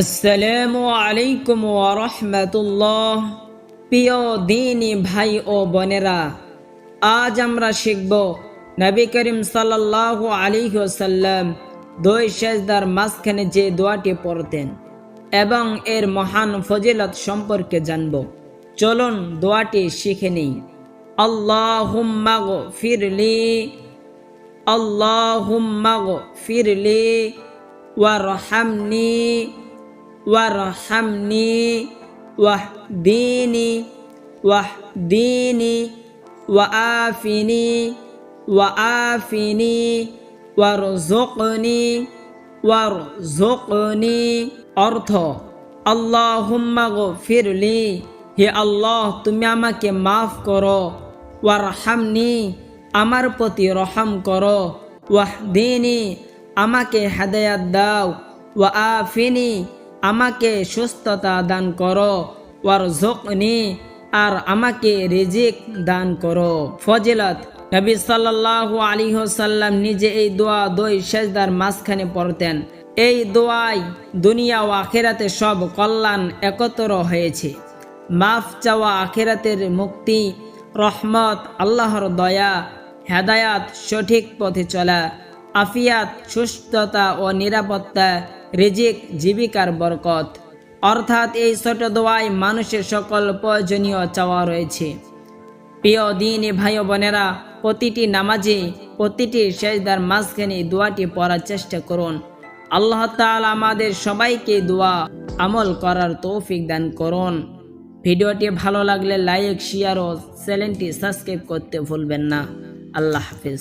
আসসালামু আলাইকুম ওয়া রাহমাতুল্লাহ। প্রিয় দ্বীনি ভাই ও বোনেরা, আজ আমরা শিখব নবী করিম সাল্লাল্লাহু আলাইহি ওয়াসাল্লাম দুই সেজদার মাঝখানে যে দোয়াটি পড়তেন এবং এর মহান ফজিলত সম্পর্কে জানব। চলুন দোয়াটি শিখে নিই। আল্লাহুম্মা গফিরলি, আল্লাহুম্মা গফিরলি ওয়ারহামনি ওয়ারহামনি ওয়াহদিনি ওয়াহদিনি ওয়াআফিনি ওয়াআফিনি ওয়ারযুকনি ওয়ারযুকনি। অর্থ: আল্লাহুম্মা গফিরলি, হে আল্লাহ তুমি আমাকে মাফ করো, ওয়ারহামনি আমার প্রতি রহম করো, ওয়াহদিনি আমাকে হেদায়াত দাও, ওয়াআফিনি আমাকে সুস্থতা দান করো, ওয়ারযুকনি আর আমাকে রিজিক দান করো। ফজিলত: নবী সাল্লাল্লাহু আলাইহি ওয়াসাল্লাম নিজে এই দোয়া দুই সেজদার মাঝখানে পড়তেন। এই দোয়ায় দুনিয়া ও আখিরাতে সব কল্যাণ একত্র হয়েছে। মাফ চাওয়া, আখিরাতের মুক্তি, রহমত, আল্লাহর দয়া, হেদায়াত, সঠিক পথে চলা, আফিয়াত, সুস্থতা ও নিরাপত্তা, রিজিক, জীবিকার বরকত। অর্থাৎ এই ছোট দোয়ায় মানুষের সকল প্রয়োজনীয় চাওয়া রয়েছে। প্রিয় দ্বীনি ভাই ও বোনেরা, প্রতিটি নামাজে প্রতিটি সেজদার মাঝখানে দোয়াটি পড়ার চেষ্টা করুন। আল্লাহ তাআলা আমাদের সবাইকে দোয়া আমল করার তৌফিক দান করুন। ভিডিওটি ভালো লাগলে লাইক, শেয়ার ও চ্যানেলটি সাবস্ক্রাইব করতে ভুলবেন না। আল্লাহ হাফেজ।